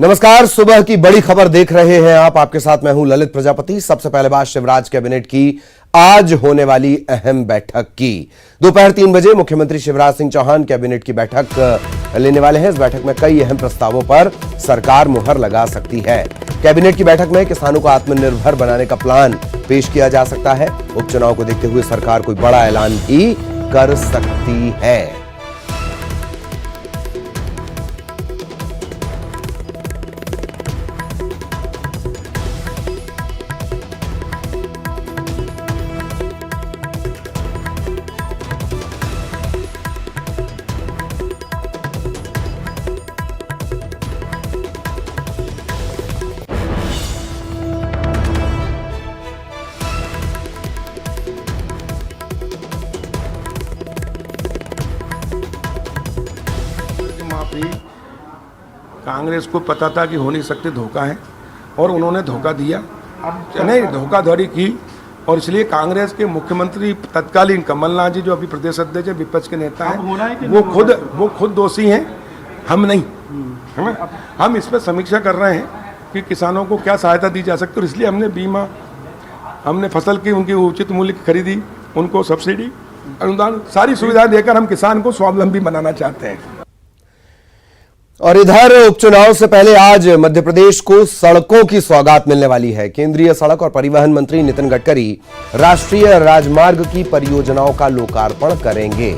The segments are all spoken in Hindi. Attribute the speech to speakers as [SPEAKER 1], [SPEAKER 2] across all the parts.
[SPEAKER 1] नमस्कार, सुबह की बड़ी खबर देख रहे हैं आप। आपके साथ मैं हूं ललित प्रजापति। सबसे पहले बात शिवराज कैबिनेट की आज होने वाली अहम बैठक की। दोपहर 3 बजे मुख्यमंत्री शिवराज सिंह चौहान कैबिनेट की बैठक लेने वाले हैं। इस बैठक में कई अहम प्रस्तावों पर सरकार मुहर लगा सकती है। कैबिनेट की बैठक में किसानों को आत्मनिर्भर बनाने का प्लान पेश किया जा सकता है। उपचुनाव को देखते हुए सरकार कोई बड़ा ऐलान भी कर सकती है।
[SPEAKER 2] कांग्रेस को पता था कि हो नहीं सकते, धोखा है, और उन्होंने धोखा दिया, नहीं धोखाधड़ी की। और इसलिए कांग्रेस के मुख्यमंत्री तत्कालीन कमलनाथ जी, जो अभी प्रदेश अध्यक्ष है, विपक्ष के नेता हैं, वो खुद दोषी हैं, हम नहीं। है ना? हम इस पर समीक्षा कर रहे हैं कि किसानों को क्या सहायता दी जा सकती है। और इसलिए हमने बीमा, हमने फसल की उनकी उचित मूल्य की खरीदी, उनको सब्सिडी, अनुदान, सारी सुविधाएं देकर हम किसान को स्वावलंबी बनाना चाहते हैं।
[SPEAKER 1] और इधर उपचुनाव से पहले आज मध्य प्रदेश को सड़कों की सौगात मिलने वाली है। केंद्रीय सड़क और परिवहन मंत्री नितिन गडकरी राष्ट्रीय राजमार्ग की परियोजनाओं का लोकार्पण करेंगे।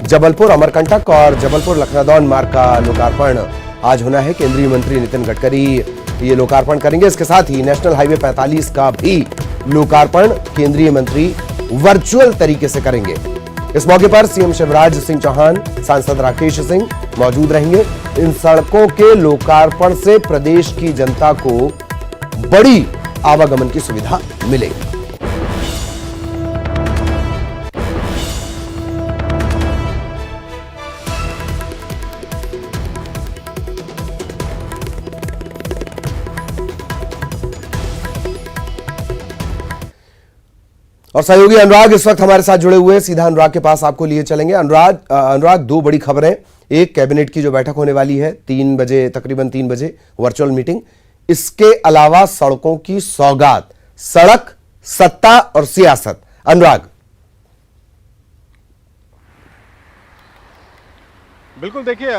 [SPEAKER 1] जबलपुर अमरकंटक और जबलपुर लखनदौन मार्ग का लोकार्पण आज होना है। केंद्रीय मंत्री नितिन गडकरी ये लोकार्पण करेंगे। इसके साथ ही नेशनल हाईवे 45 का भी लोकार्पण केंद्रीय मंत्री वर्चुअल तरीके से करेंगे। इस मौके पर सीएम शिवराज सिंह चौहान, सांसद राकेश सिंह मौजूद रहेंगे। इन सड़कों के लोकार्पण से प्रदेश की जनता को बड़ी आवागमन की सुविधा मिलेगी। और सहयोगी अनुराग इस वक्त हमारे साथ जुड़े हुए हैं। सीधा अनुराग के पास आपको लिए चलेंगे। अनुराग, दो बड़ी खबरें। एक, कैबिनेट की जो बैठक होने वाली है 3 बजे, तकरीबन 3 बजे वर्चुअल मीटिंग। इसके अलावा सड़कों की सौगात, सड़क, सत्ता और सियासत। अनुराग।
[SPEAKER 3] बिल्कुल, देखिए,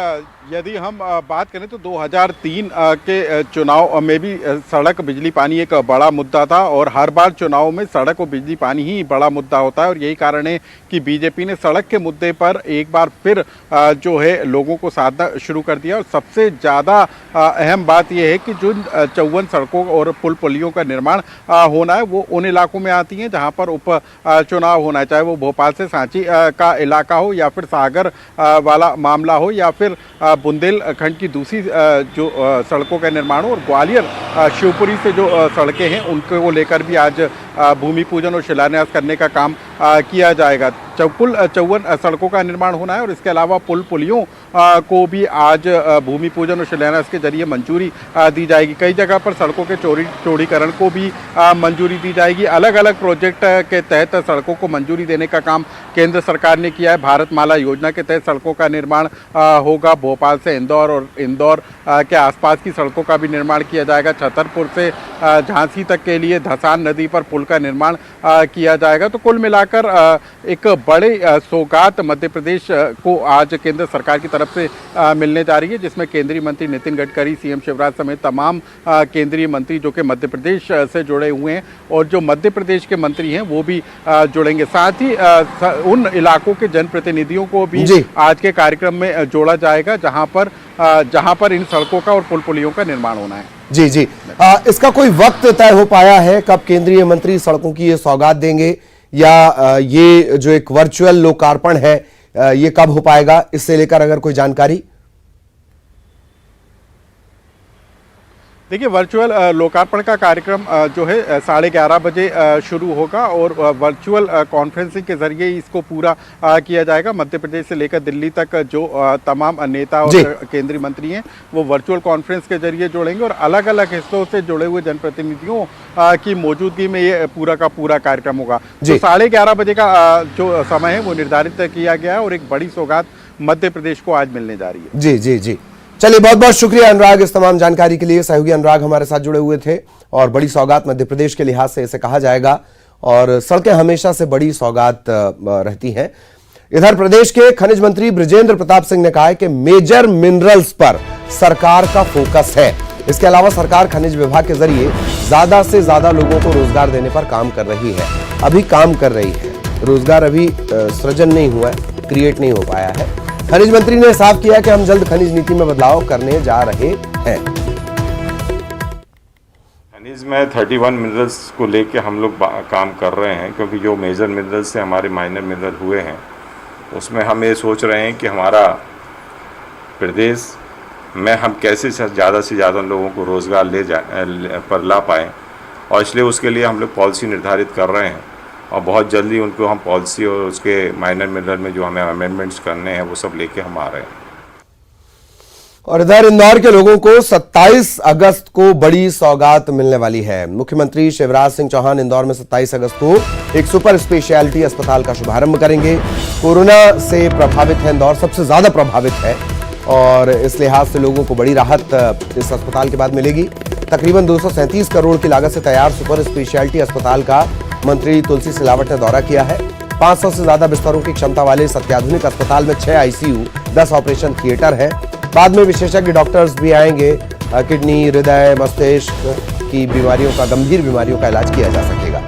[SPEAKER 3] यदि हम बात करें तो 2003 के चुनाव में भी सड़क, बिजली, पानी एक बड़ा मुद्दा था, और हर बार चुनाव में सड़क और बिजली, पानी ही बड़ा मुद्दा होता है। और यही कारण है कि बीजेपी ने सड़क के मुद्दे पर एक बार फिर जो है लोगों को साधना शुरू कर दिया। और सबसे ज़्यादा अहम बात यह है कि जो 54 सड़कों और पुल पुलियों का निर्माण होना है, वो उन इलाकों में आती हैं जहाँ पर उप चुनाव होना है, चाहे वो भोपाल से सांची का इलाका हो, या फिर सागर वाला मामला हो, या फिर बुंदेलखंड की दूसरी जो सड़कों का निर्माण हो, और ग्वालियर शिवपुरी से जो सड़कें हैं उनको लेकर भी आज भूमि पूजन और शिलान्यास करने का काम किया जाएगा। कुल 54 सड़कों का निर्माण होना है, और इसके अलावा पुल पुलियों को भी आज भूमि पूजन और शिलान्यास के जरिए मंजूरी दी जाएगी। कई जगह पर सड़कों के चौड़ीकरण को भी मंजूरी दी जाएगी। अलग अलग प्रोजेक्ट के तहत सड़कों को मंजूरी देने का काम केंद्र सरकार ने किया है। भारतमाला योजना के तहत सड़कों का निर्माण होगा। भोपाल से इंदौर और इंदौर के आसपास की सड़कों का भी निर्माण किया जाएगा। छतरपुर से झांसी तक के लिए धसान नदी पर पुल का निर्माण किया जाएगा। तो कुल मिलाकर एक बड़े सौगात मध्य प्रदेश को आज केंद्र सरकार की तरफ से मिलने जा रही है, जिसमें केंद्रीय मंत्री नितिन गडकरी, सीएम शिवराज समेत तमाम केंद्रीय मंत्री जो कि मध्य प्रदेश से जुड़े हुए हैं, और जो मध्य प्रदेश के मंत्री हैं वो भी जुड़ेंगे। साथ ही उन इलाकों के जनप्रतिनिधियों को भी आज के कार्यक्रम में जोड़ा जाएगा जहां पर इन सड़कों का और पुल पुलियों का निर्माण होना है।
[SPEAKER 1] जी जी, इसका कोई वक्त तय हो पाया है कब केंद्रीय मंत्री सड़कों की ये सौगात देंगे, या ये जो एक वर्चुअल लोकार्पण है ये कब हो पाएगा, इससे लेकर अगर कोई जानकारी?
[SPEAKER 3] देखिए, वर्चुअल लोकार्पण का कार्यक्रम जो है 11:30 बजे शुरू होगा, और वर्चुअल कॉन्फ्रेंसिंग के जरिए इसको पूरा किया जाएगा। मध्य प्रदेश से लेकर दिल्ली तक जो तमाम नेता और केंद्रीय मंत्री हैं वो वर्चुअल कॉन्फ्रेंस के जरिए जुड़ेंगे, और अलग अलग हिस्सों से जुड़े हुए जनप्रतिनिधियों की मौजूदगी में ये पूरा का पूरा कार्यक्रम होगा। तो 11:30 बजे का जो समय है वो निर्धारित किया गया है, और एक बड़ी सौगात मध्य प्रदेश को आज मिलने जा रही है।
[SPEAKER 1] जी जी जी, चलिए, बहुत बहुत शुक्रिया अनुराग इस तमाम जानकारी के लिए। सहयोगी अनुराग हमारे साथ जुड़े हुए थे। और बड़ी सौगात मध्य प्रदेश के लिहाज से इसे कहा जाएगा, और सड़कें हमेशा से बड़ी सौगात रहती हैं। इधर प्रदेश के खनिज मंत्री बृजेंद्र प्रताप सिंह ने कहा है कि मेजर मिनरल्स पर सरकार का फोकस है। इसके अलावा सरकार खनिज विभाग के जरिए ज्यादा से ज्यादा लोगों को रोजगार देने पर काम कर रही है। अभी काम कर रही है, रोजगार अभी सृजन नहीं हुआ है, क्रिएट नहीं हो पाया है। खनिज मंत्री ने साफ किया कि हम जल्द खनिज नीति में बदलाव करने जा रहे हैं।
[SPEAKER 4] खनिज में 31 मिनरल्स को लेके हम लोग काम कर रहे हैं, क्योंकि जो मेजर मिनरल्स से हमारे माइनर मिनरल हुए हैं उसमें हम ये सोच रहे हैं कि हमारा प्रदेश में हम कैसे ज़्यादा से ज़्यादा लोगों को रोज़गार पर ला पाएँ, और इसलिए उसके लिए हम लोग पॉलिसी निर्धारित कर रहे हैं। और बहुत जल्दी उनको हम पॉलिसी और उसके माइनर मिनरल में जो हमें अमेंडमेंट्स करने हैं वो सब लेके हम आ रहे हैं।
[SPEAKER 1] और इधर इंदौर के लोगों को 27 अगस्त को बड़ी सौगात मिलने वाली है। मुख्यमंत्री शिवराज सिंह चौहान इंदौर में 27 अगस्त को एक सुपर स्पेशलिटी अस्पताल का शुभारंभ करेंगे। कोरोना से प्रभावित है इंदौर, सबसे ज्यादा प्रभावित है, और इस लिहाज से लोगों को बड़ी राहत इस अस्पताल के बाद मिलेगी। तकरीबन 237 करोड़ की लागत से तैयार सुपर स्पेशलिटी अस्पताल का मंत्री तुलसी सिलावट ने दौरा किया है। 500 से ज्यादा बिस्तरों की क्षमता वाले इस अत्याधुनिक अस्पताल में 6 आईसीयू, 10 ऑपरेशन थिएटर है। बाद में विशेषज्ञ डॉक्टर्स भी आएंगे। किडनी, हृदय, मस्तिष्क की बीमारियों का, गंभीर बीमारियों का इलाज किया जा सकेगा।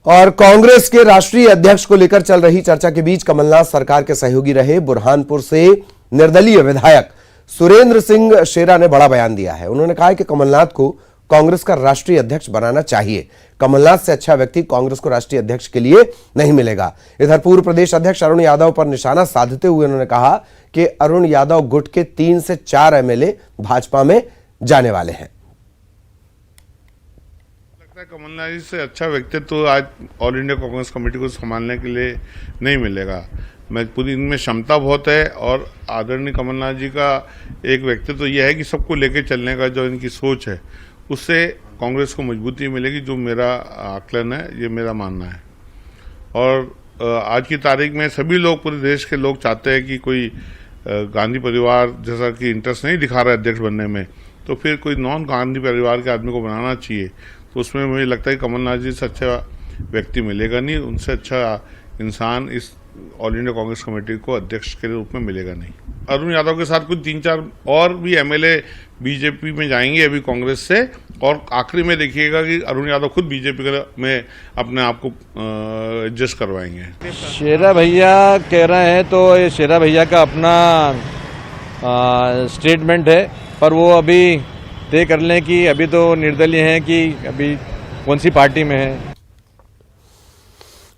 [SPEAKER 1] और कांग्रेस के राष्ट्रीय अध्यक्ष को लेकर चल रही चर्चा के बीच कमलनाथ सरकार के सहयोगी रहे बुरहानपुर से निर्दलीय विधायक सुरेंद्र सिंह शेरा ने बड़ा बयान दिया है। उन्होंने कहा है कि कमलनाथ को कांग्रेस का राष्ट्रीय अध्यक्ष बनाना चाहिए। कमलनाथ से अच्छा व्यक्ति कांग्रेस को राष्ट्रीय अध्यक्ष के लिए नहीं मिलेगा। इधर पूर्व प्रदेश अध्यक्ष अरुण यादव पर निशाना साधते हुए उन्होंने कहा कि अरुण यादव गुट के 3 से 4 एमएलए भाजपा में जाने वाले हैं।
[SPEAKER 5] कमलनाथ जी से अच्छा व्यक्तित्व तो आज ऑल इंडिया कांग्रेस कमेटी को संभालने के लिए नहीं मिलेगा। मैं पूरी इनमें क्षमता बहुत है, और आदरणीय कमलनाथ जी का एक व्यक्तित्व तो यह है कि सबको लेके चलने का जो इनकी सोच है उससे कांग्रेस को मजबूती मिलेगी, जो मेरा आकलन है, ये मेरा मानना है। और आज की तारीख में सभी लोग, पूरे देश के लोग चाहते हैं कि कोई गांधी परिवार जैसा कि इंटरेस्ट नहीं दिखा रहा है अध्यक्ष बनने में, तो फिर कोई नॉन गांधी परिवार के आदमी को बनाना चाहिए। तो उसमें मुझे लगता है कि कमलनाथ जी से अच्छा व्यक्ति मिलेगा नहीं, उनसे अच्छा इंसान इस ऑल इंडिया कांग्रेस कमेटी को अध्यक्ष के रूप में मिलेगा नहीं। अरुण यादव के साथ कुछ 3-4 और भी एमएलए बीजेपी में जाएंगे अभी कांग्रेस से, और आखिरी में देखिएगा कि अरुण यादव खुद बीजेपी में अपने आप को एडजस्ट करवाएंगे।
[SPEAKER 6] शेरा भैया कह रहे हैं तो ये शेरा भैया का अपना स्टेटमेंट है, पर वो अभी तय कर लें कि अभी तो निर्दलीय हैं कि अभी कौन सी पार्टी में है।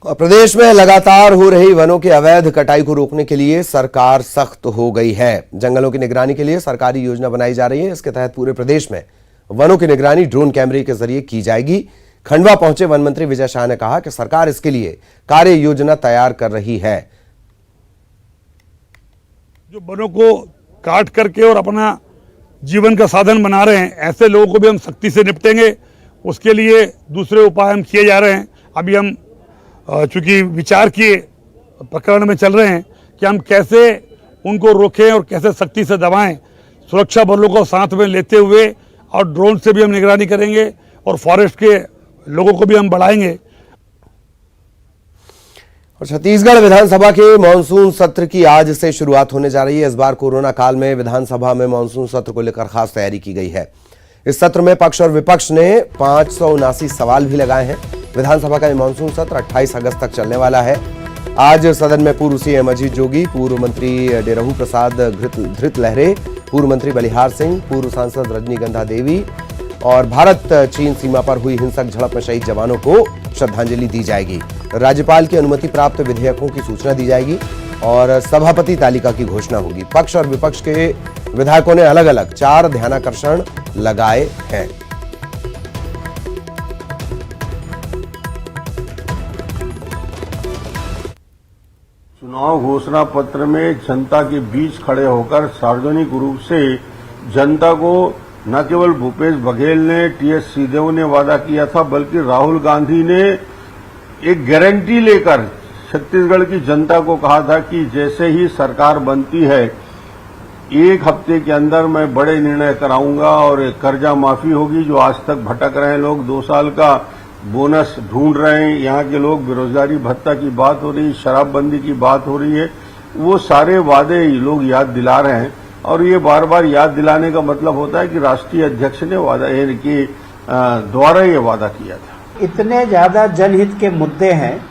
[SPEAKER 1] और प्रदेश में लगातार हो रही वनों की अवैध कटाई को रोकने के लिए सरकार सख्त हो गई है। जंगलों की निगरानी के लिए सरकारी योजना बनाई जा रही है। इसके तहत पूरे प्रदेश में वनों की निगरानी ड्रोन कैमरे के जरिए की जाएगी। खंडवा पहुंचे वन मंत्री विजय शाह ने कहा कि सरकार इसके लिए कार्य योजना तैयार कर रही है।
[SPEAKER 7] जो वनों को काट करके और अपना जीवन का साधन बना रहे हैं, ऐसे लोगों को भी हम सख्ती से निपटेंगे। उसके लिए दूसरे उपाय हम किए जा रहे हैं। अभी हम चूंकि विचार किए प्रकरण में चल रहे हैं कि हम कैसे उनको रोकें और कैसे सख्ती से दबाएं, सुरक्षा बलों को साथ में लेते हुए, और ड्रोन से भी हम निगरानी करेंगे, और फॉरेस्ट के लोगों को भी हम बढ़ाएंगे।
[SPEAKER 1] और छत्तीसगढ़ विधानसभा के मानसून सत्र की आज से शुरुआत होने जा रही है। इस बार कोरोना काल में विधानसभा में मानसून सत्र को लेकर खास तैयारी की गई है। इस सत्र में पक्ष और विपक्ष ने 579 सवाल भी लगाए हैं। विधानसभा का ये मानसून सत्र 28 अगस्त तक चलने वाला है। आज सदन में पूर्व सीएम अजीत जोगी, पूर्व मंत्री डेरहू प्रसाद धृत लहरे, पूर्व मंत्री बलिहार सिंह, पूर्व सांसद रजनीगंधा देवी और भारत चीन सीमा पर हुई हिंसक झड़प में शहीद जवानों को श्रद्धांजलि दी जाएगी। राज्यपाल की अनुमति प्राप्त विधेयकों की सूचना दी जाएगी और सभापति तालिका की घोषणा होगी। पक्ष और विपक्ष के विधायकों ने अलग अलग 4 ध्यानाकर्षण लगाए हैं।
[SPEAKER 8] चुनाव घोषणा पत्र में जनता के बीच खड़े होकर सार्वजनिक रूप से जनता को न केवल भूपेश बघेल ने, टीएस सिंहदेव ने वादा किया था, बल्कि राहुल गांधी ने एक गारंटी लेकर छत्तीसगढ़ की जनता को कहा था कि जैसे ही सरकार बनती है 1 हफ्ते के अंदर मैं बड़े निर्णय कराऊंगा और कर्जा माफी होगी। जो आज तक भटक रहे हैं लोग, 2 साल का बोनस ढूंढ रहे हैं यहाँ के लोग, बेरोजगारी भत्ता की बात हो रही है, शराबबंदी की बात हो रही है, वो सारे वादे लोग याद दिला रहे हैं। और ये बार बार याद दिलाने का मतलब होता है कि राष्ट्रीय अध्यक्ष ने वादा के द्वारा ये वादा किया था।
[SPEAKER 9] इतने ज्यादा जनहित के मुद्दे हैं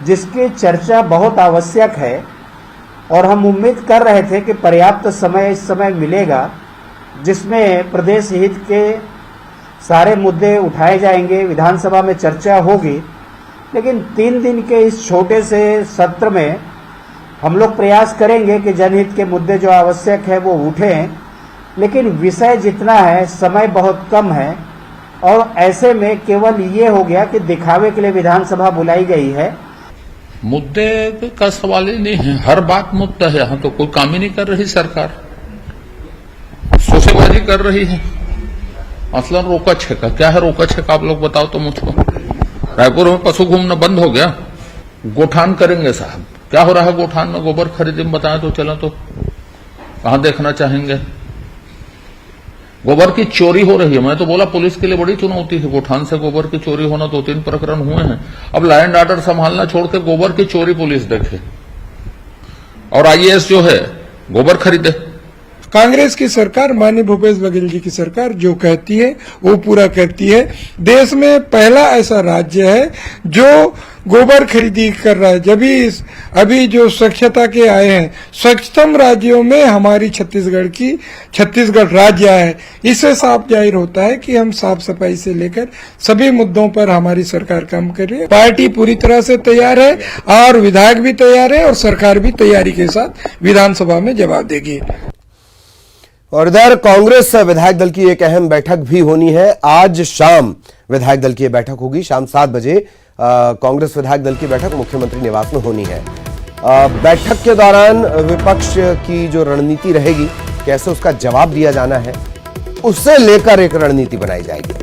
[SPEAKER 9] जिसकी चर्चा बहुत आवश्यक है और हम उम्मीद कर रहे थे कि पर्याप्त समय इस समय मिलेगा जिसमें प्रदेश हित के सारे मुद्दे उठाए जाएंगे, विधानसभा में चर्चा होगी। लेकिन 3 दिन के इस छोटे से सत्र में हम लोग प्रयास करेंगे कि जनहित के मुद्दे जो आवश्यक है वो उठें, लेकिन विषय जितना है समय बहुत कम है और ऐसे में केवल ये हो गया कि दिखावे के लिए विधानसभा बुलाई गई है।
[SPEAKER 10] मुद्दे का सवाल ही नहीं है, हर बात मुद्दा है। यहाँ तो कोई काम ही नहीं कर रही सरकार, सोशेबाजी कर रही है। मसलन रोका छेका, क्या है रोका छेका आप लोग बताओ तो मुझको। रायपुर में पशु घूमना बंद हो गया, गोठान करेंगे साहब। क्या हो रहा है गोठान में, गोबर खरीदे में बताएं तो चला, तो कहां देखना चाहेंगे। गोबर की चोरी हो रही है, मैं तो बोला पुलिस के लिए बड़ी चुनौती है। गोठान से गोबर की चोरी होना 2-3 प्रकरण हुए हैं। अब लॉ एंड ऑर्डर संभालना छोड़ के गोबर की चोरी पुलिस देखे और आईएएस जो है गोबर खरीदे।
[SPEAKER 11] कांग्रेस की सरकार, माननीय भूपेश बघेल जी की सरकार जो कहती है वो पूरा करती है। देश में पहला ऐसा राज्य है जो गोबर खरीदी कर रहा है। जब अभी जो स्वच्छता के आए हैं, स्वच्छतम राज्यों में हमारी छत्तीसगढ़ राज्य है। इससे साफ जाहिर होता है कि हम साफ सफाई से लेकर सभी मुद्दों पर हमारी सरकार काम कर रही है। पार्टी पूरी तरह से तैयार है और विधायक भी तैयार है और सरकार भी तैयारी के साथ विधानसभा में जवाब देगी।
[SPEAKER 1] और इधर कांग्रेस विधायक दल की एक अहम बैठक भी होनी है। आज शाम विधायक दल की बैठक होगी, शाम 7 बजे कांग्रेस विधायक दल की बैठक मुख्यमंत्री निवास में होनी है। बैठक के दौरान विपक्ष की जो रणनीति रहेगी, कैसे उसका जवाब दिया जाना है, उससे लेकर एक रणनीति बनाई जाएगी।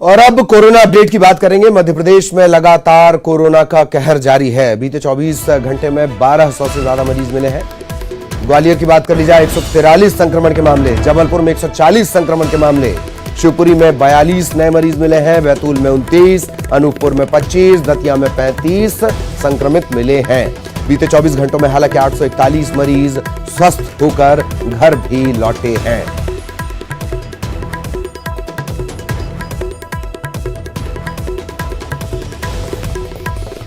[SPEAKER 1] और अब कोरोना अपडेट की बात करेंगे। मध्य प्रदेश में लगातार कोरोना का कहर जारी है। बीते 24 घंटे में 1200 से ज्यादा मरीज मिले हैं। ग्वालियर की बात कर ली जाए, 143 संक्रमण के मामले, जबलपुर में 140 संक्रमण के मामले, शिवपुरी में 42 नए मरीज मिले हैं, बैतूल में 29, अनूपपुर में 25, दतिया में 35 संक्रमित मिले हैं। बीते 24 घंटों में हालांकि 841 मरीज स्वस्थ होकर घर भी लौटे हैं।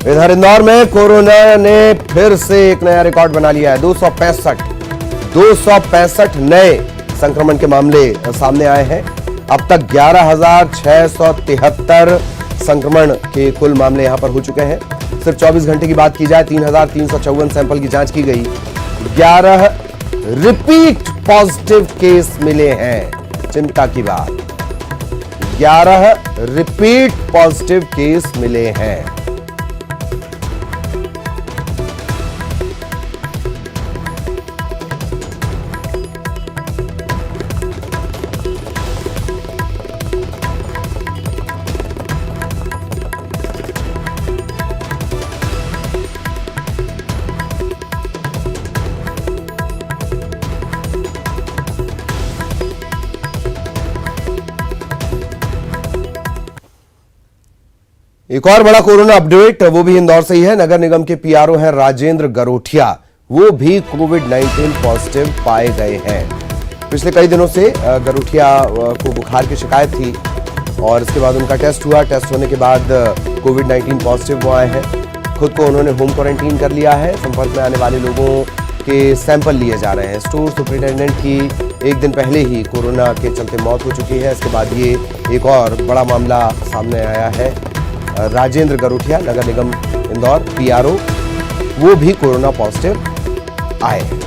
[SPEAKER 1] इधर इंदौर में कोरोना ने फिर से एक नया रिकॉर्ड बना लिया है। 265 नए संक्रमण के मामले सामने आए हैं। अब तक 11,673 संक्रमण के कुल मामले यहां पर हो चुके हैं। सिर्फ 24 घंटे की बात की जाए, 3,354 सैंपल की जांच की गई। 11 रिपीट पॉजिटिव केस मिले हैं। चिंता की बात, 11 रिपीट पॉजिटिव केस मिले हैं। एक और बड़ा कोरोना अपडेट, वो भी इंदौर से ही है। नगर निगम के पीआरओ हैं राजेंद्र गरोठिया, वो भी कोविड-19 पॉजिटिव पाए गए हैं। पिछले कई दिनों से गरोठिया को बुखार की शिकायत थी और इसके बाद उनका टेस्ट हुआ। टेस्ट होने के बाद कोविड-19 पॉजिटिव वो आए हैं। खुद को उन्होंने होम क्वारंटीन कर लिया है। संपर्क में आने वाले लोगों के सैंपल लिए जा रहे हैं। स्टोर सुपरिटेंडेंट की एक दिन पहले ही कोरोना के चलते मौत हो चुकी है। इसके बाद ये एक और बड़ा मामला सामने आया है। राजेंद्र गरोठिया, नगर निगम इंदौर पीआरओ, वो भी कोरोना पॉजिटिव आए हैं।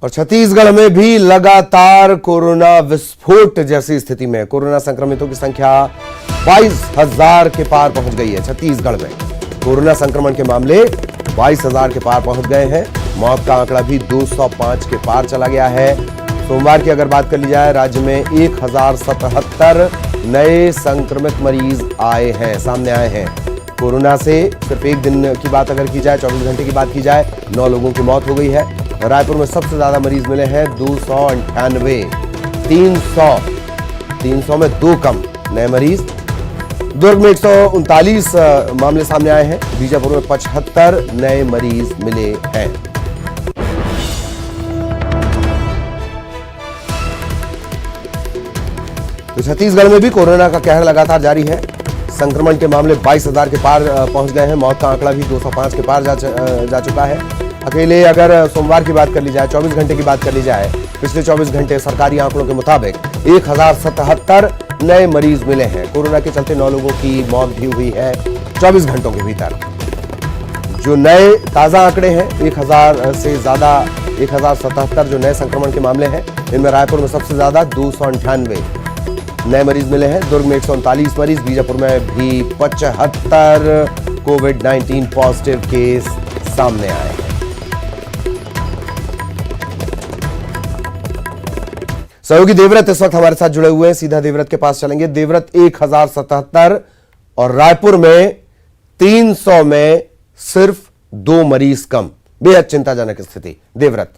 [SPEAKER 1] और छत्तीसगढ़ में भी लगातार कोरोना विस्फोट जैसी स्थिति में कोरोना संक्रमितों की संख्या 22,000 के पार पहुंच गई है। छत्तीसगढ़ में कोरोना संक्रमण के मामले 22,000 के पार पहुंच गए हैं। मौत का आंकड़ा भी 205 के पार चला गया है। सोमवार की अगर बात कर ली जाए, राज्य में 1077 नए संक्रमित मरीज सामने आए हैं। कोरोना से सिर्फ एक दिन की बात अगर की जाए, 24 घंटे की बात की जाए, 9 लोगों की मौत हो गई है। रायपुर में सबसे ज्यादा मरीज मिले हैं 298, 300 में 2 कम नए मरीज। दुर्ग में 139 मामले सामने आए हैं। बीजापुर में 75 नए मरीज मिले हैं। तो छत्तीसगढ़ में भी कोरोना का कहर लगातार जारी है। संक्रमण के मामले 22,000 के पार पहुंच गए हैं। मौत का आंकड़ा भी 205 के पार जा चुका है। अकेले अगर सोमवार की बात कर ली जाए, 24 घंटे की बात कर ली जाए, पिछले 24 घंटे सरकारी आंकड़ों के मुताबिक 1077 नए मरीज मिले हैं। कोरोना के चलते 9 लोगों की मौत भी हुई है 24 घंटों के भीतर। जो नए ताजा आंकड़े हैं, 1000 से ज्यादा 1077 जो नए संक्रमण के मामले हैं, इनमें रायपुर में सबसे ज्यादा 298 नए मरीज मिले हैं। दुर्ग में 139 मरीज, बीजापुर में भी 75 कोविड-19 पॉजिटिव केस सामने आए हैं। सहयोगी देवव्रत इस वक्त हमारे साथ जुड़े हुए हैं, सीधा देवव्रत के पास चलेंगे। देवव्रत, 1077 और रायपुर में 300 में सिर्फ 2 मरीज कम, बेहद चिंताजनक स्थिति। देवव्रत।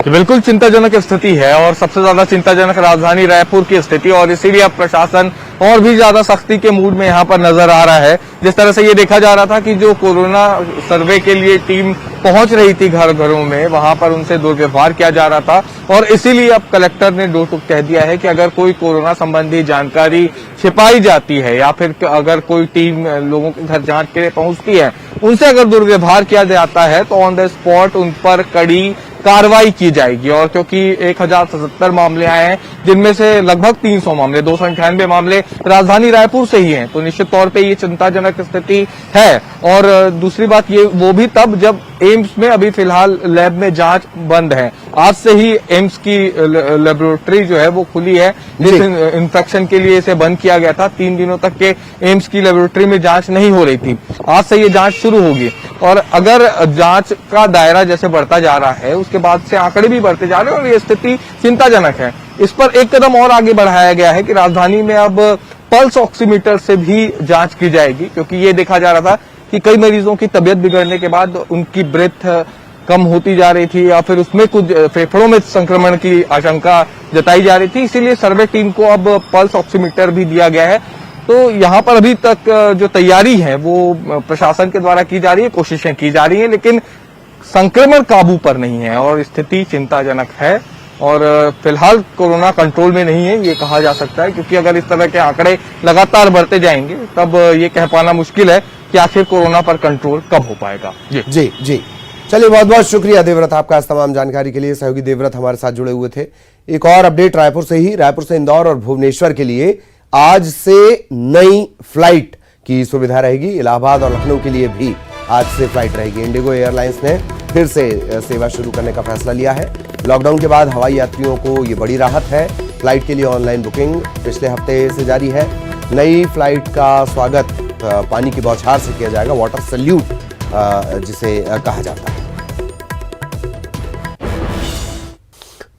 [SPEAKER 12] बिल्कुल चिंताजनक स्थिति है और सबसे ज्यादा चिंताजनक राजधानी रायपुर की स्थिति, और इसीलिए अब प्रशासन और भी ज्यादा सख्ती के मूड में यहां पर नजर आ रहा है। जिस तरह से ये देखा जा रहा था कि जो कोरोना सर्वे के लिए टीम पहुंच रही थी घर घरों में, वहां पर उनसे दुर्व्यवहार किया जा रहा था, और इसीलिए अब कलेक्टर ने दो टूक कह दिया है कि अगर कोई कोरोना संबंधी जानकारी छिपाई जाती है या फिर अगर कोई टीम लोगों के घर जांच के लिए पहुंचती है, उनसे अगर दुर्व्यवहार किया जाता है तो ऑन द स्पॉट उन पर कड़ी कार्रवाई की जाएगी। और क्योंकि 1077 मामले आए हैं, जिनमें से लगभग 300 मामले 298 मामले राजधानी रायपुर से ही हैं, तो निश्चित तौर पे ये चिंताजनक स्थिति है। और दूसरी बात ये वो भी तब जब एम्स में अभी फिलहाल लैब में जांच बंद है। आज से ही एम्स की लेबोरेटरी जो है वो खुली है, जिस इंफेक्शन के लिए इसे बंद किया गया था। 3 दिनों तक के एम्स की लेबोरेटरी में जांच नहीं हो रही थी, आज से ये जांच शुरू होगी। और अगर जांच का दायरा जैसे बढ़ता जा रहा है, उसके बाद से आंकड़े भी बढ़ते जा रहे हैं और ये स्थिति चिंताजनक है। इस पर एक कदम और आगे बढ़ाया गया है कि राजधानी में अब पल्स ऑक्सीमीटर से भी जांच की जाएगी, क्योंकि ये देखा जा रहा था कि कई मरीजों की तबियत बिगड़ने के बाद उनकी ब्रेथ कम होती जा रही थी या फिर उसमें कुछ फेफड़ों में संक्रमण की आशंका जताई जा रही थी। इसीलिए सर्वे टीम को अब पल्स ऑक्सीमीटर भी दिया गया है। तो यहाँ पर अभी तक जो तैयारी है वो प्रशासन के द्वारा की जा रही है, कोशिशें की जा रही है, लेकिन संक्रमण काबू पर नहीं है और स्थिति चिंताजनक है। और फिलहाल कोरोना कंट्रोल में नहीं है ये कहा जा सकता है, क्योंकि अगर इस तरह के आंकड़े लगातार बढ़ते जाएंगे तब ये कह पाना मुश्किल है कि आखिर कोरोना पर कंट्रोल कब हो पाएगा।
[SPEAKER 1] जी चलिए, बहुत बहुत शुक्रिया देवव्रत आपका इस तमाम जानकारी के लिए। सहयोगी देवव्रत हमारे साथ जुड़े हुए थे। एक और अपडेट रायपुर से इंदौर और भुवनेश्वर के लिए आज से नई फ्लाइट की सुविधा रहेगी। इलाहाबाद और लखनऊ के लिए भी आज से फ्लाइट रहेगी। इंडिगो एयरलाइंस ने फिर से सेवा शुरू करने का फैसला लिया है। लॉकडाउन के बाद हवाई यात्रियों को ये बड़ी राहत है। फ्लाइट के लिए ऑनलाइन बुकिंग पिछले हफ्ते से जारी है। नई फ्लाइट का स्वागत पानी की बौछार से किया जाएगा, वाटर सैल्यूट जिसे कहा जाता है।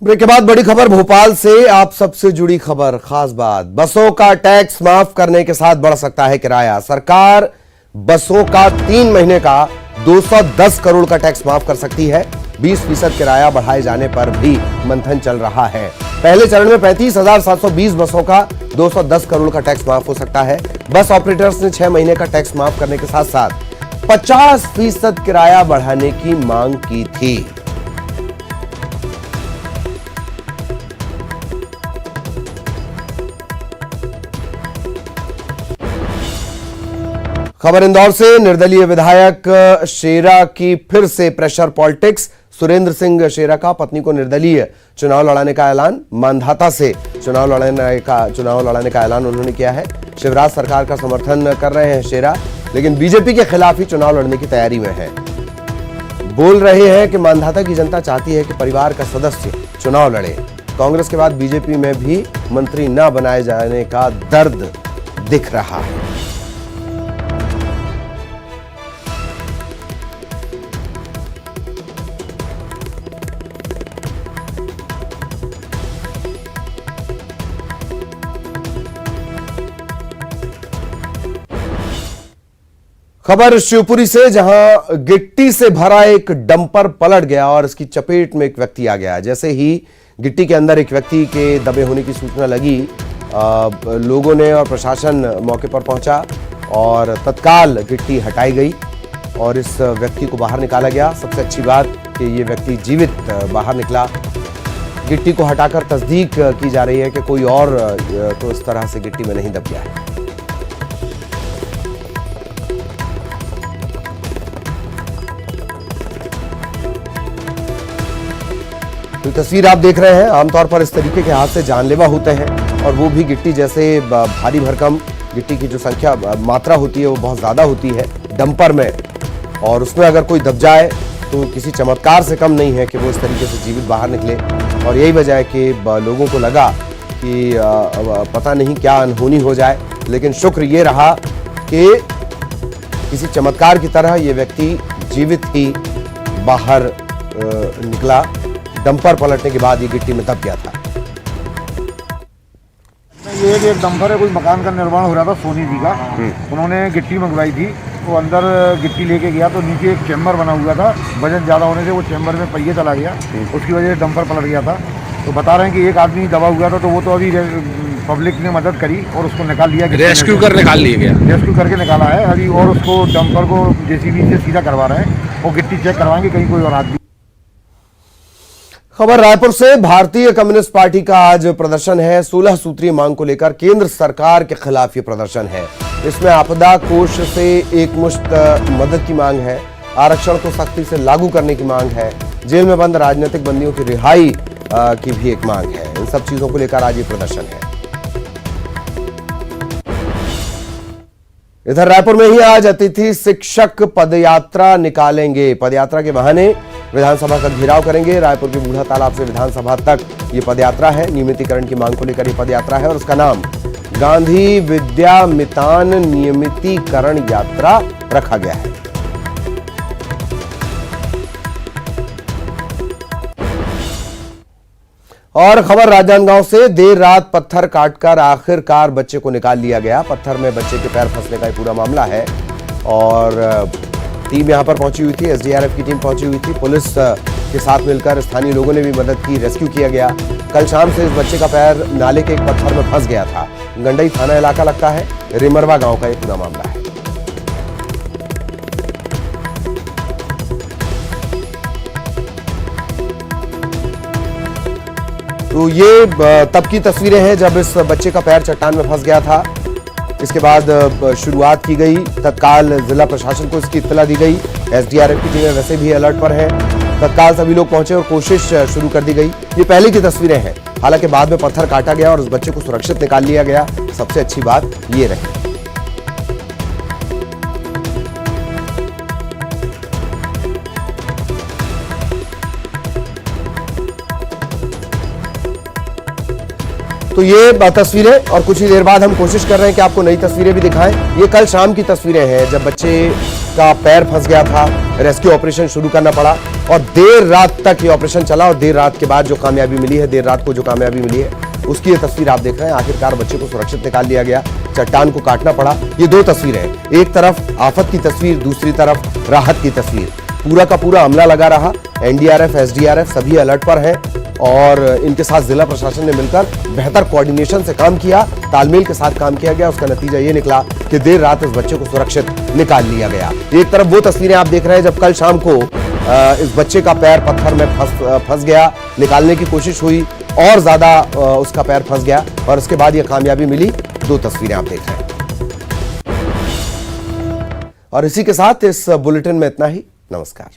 [SPEAKER 1] ब्रेक के बाद बड़ी खबर भोपाल से, आप सबसे जुड़ी खबर। खास बात, बसों का टैक्स माफ करने के साथ बढ़ सकता है किराया। सरकार बसों का 3 महीने का 210 करोड़ का टैक्स माफ कर सकती है। 20% किराया बढ़ाए जाने पर भी मंथन चल रहा है। पहले चरण में 35,720 बसों का 210 करोड़ का टैक्स माफ हो सकता है। बस ऑपरेटर्स ने 6 महीने का टैक्स माफ करने के साथ साथ 50% किराया बढ़ाने की मांग की थी। खबर इंदौर से, निर्दलीय विधायक शेरा की फिर से प्रेशर पॉलिटिक्स। सुरेंद्र सिंह शेरा का पत्नी को निर्दलीय चुनाव लड़ाने का ऐलान। मांधाता से चुनाव लड़ाने का ऐलान उन्होंने किया है। शिवराज सरकार का समर्थन कर रहे हैं शेरा, लेकिन बीजेपी के खिलाफ ही चुनाव लड़ने की तैयारी में है। बोल रहे हैं कि मानधाता की जनता चाहती है कि परिवार का सदस्य चुनाव लड़े। कांग्रेस के बाद बीजेपी में भी मंत्री न बनाए जाने का दर्द दिख रहा है। खबर शिवपुरी से, जहां गिट्टी से भरा एक डंपर पलट गया और इसकी चपेट में एक व्यक्ति आ गया। जैसे ही गिट्टी के अंदर एक व्यक्ति के दबे होने की सूचना लगी, लोगों ने और प्रशासन मौके पर पहुंचा और तत्काल गिट्टी हटाई गई और इस व्यक्ति को बाहर निकाला गया। सबसे अच्छी बात कि ये व्यक्ति जीवित बाहर निकला। गिट्टी को हटाकर तस्दीक की जा रही है कि कोई और तो इस तरह से गिट्टी में नहीं दब गया है। तो तस्वीर आप देख रहे हैं, आमतौर पर इस तरीके के हादसे जानलेवा होते हैं और वो भी गिट्टी जैसे भारी भरकम गिट्टी की जो संख्या मात्रा होती है वो बहुत ज्यादा होती है डंपर में, और उसमें अगर कोई दब जाए तो किसी चमत्कार से कम नहीं है कि वो इस तरीके से जीवित बाहर निकले। और यही वजह है कि लोगों को लगा कि पता नहीं क्या अनहोनी हो जाए, लेकिन शुक्र ये रहा कि किसी चमत्कार की तरह ये व्यक्ति जीवित ही बाहर निकला। डंपर पलटने के बाद ये गिट्टी में दब गया था।
[SPEAKER 13] ये एक डंपर है, कोई मकान का निर्माण हो रहा था सोनी जी का, उन्होंने गिट्टी मंगवाई थी, वो अंदर गिट्टी लेके गया तो नीचे एक चैम्बर बना हुआ था, वजन ज़्यादा होने से वो चैम्बर में पहिए चला गया, उसकी वजह से डंपर पलट गया था। तो बता रहे हैं कि एक आदमी दबा हुआ था, तो वो तो अभी पब्लिक ने मदद करी और उसको निकाल लिया,
[SPEAKER 12] रेस्क्यू कर निकाल लिया गया,
[SPEAKER 13] रेस्क्यू करके निकाला है अभी, और उसको डंपर को जेसीबी से सीधा करवा रहे हैं, वो गिट्टी चेक करवाएंगे कहीं कोई और आदमी।
[SPEAKER 1] खबर रायपुर से, भारतीय कम्युनिस्ट पार्टी का आज प्रदर्शन है। 16 सूत्रीय मांग को लेकर केंद्र सरकार के खिलाफ ये प्रदर्शन है। इसमें आपदा कोष से एकमुश्त मदद की मांग है, आरक्षण को सख्ती से लागू करने की मांग है, जेल में बंद राजनीतिक बंदियों की रिहाई की भी एक मांग है। इन सब चीजों को लेकर आज ये प्रदर्शन है। इधर रायपुर में ही आज अतिथि शिक्षक पदयात्रा निकालेंगे। पदयात्रा के बहाने विधानसभा का घेराव करेंगे। रायपुर के बूढ़ा तालाब से विधानसभा तक ये पदयात्रा है। नियमितीकरण की मांग को लेकर ये पदयात्रा है और उसका नाम गांधी विद्या मितान नियमितीकरण यात्रा रखा गया है। और खबर राजनांदगांव से, देर रात पत्थर काटकर आखिरकार बच्चे को निकाल लिया गया। पत्थर में बच्चे के पैर फंसने का ये पूरा मामला है और टीम यहां पर पहुंची हुई थी, एसडीआरएफ की टीम पहुंची हुई थी, पुलिस के साथ मिलकर स्थानीय लोगों ने भी मदद की, रेस्क्यू किया गया। कल शाम से इस बच्चे का पैर नाले के एक पत्थर में फंस गया था। गंडई थाना इलाका लगता है, रिमरवा गांव का ये पूरा मामला है। तो ये तब की तस्वीरें हैं जब इस बच्चे का पैर चट्टान में फंस गया था। इसके बाद शुरुआत की गई, तत्काल जिला प्रशासन को इसकी इत्तला दी गई। एसडीआरएफ की टीमें वैसे भी अलर्ट पर हैं, तत्काल सभी लोग पहुंचे और कोशिश शुरू कर दी गई। ये पहले की तस्वीरें हैं, हालांकि बाद में पत्थर काटा गया और उस बच्चे को सुरक्षित निकाल लिया गया। सबसे अच्छी बात ये रही। तो ये तस्वीरें, और कुछ ही देर बाद हम कोशिश कर रहे हैं कि आपको नई तस्वीरें भी दिखाएं। ये कल शाम की तस्वीरें हैं जब बच्चे का पैर फंस गया था, रेस्क्यू ऑपरेशन शुरू करना पड़ा और देर रात तक ये ऑपरेशन चला और देर रात के बाद जो कामयाबी मिली है, देर रात को जो कामयाबी मिली है उसकी ये तस्वीर आप देख रहे हैं। आखिरकार बच्चे को सुरक्षित निकाल लिया गया, चट्टान को काटना पड़ा। ये दो तस्वीरें हैं, एक तरफ आफत की तस्वीर, दूसरी तरफ राहत की तस्वीर। पूरा का पूरा अमला लगा रहा, एनडीआरएफ, एसडीआरएफ सभी अलर्ट पर है और इनके साथ जिला प्रशासन ने मिलकर बेहतर कोऑर्डिनेशन से काम किया, तालमेल के साथ काम किया गया। उसका नतीजा ये निकला कि देर रात इस बच्चे को सुरक्षित निकाल लिया गया। एक तरफ वो तस्वीरें आप देख रहे हैं जब कल शाम को इस बच्चे का पैर पत्थर में फंस गया, निकालने की कोशिश हुई और ज्यादा उसका पैर फंस गया और उसके बाद ये कामयाबी मिली। दो तस्वीरें आप देख रहे हैं और इसी के साथ इस बुलेटिन में इतना ही। नमस्कार।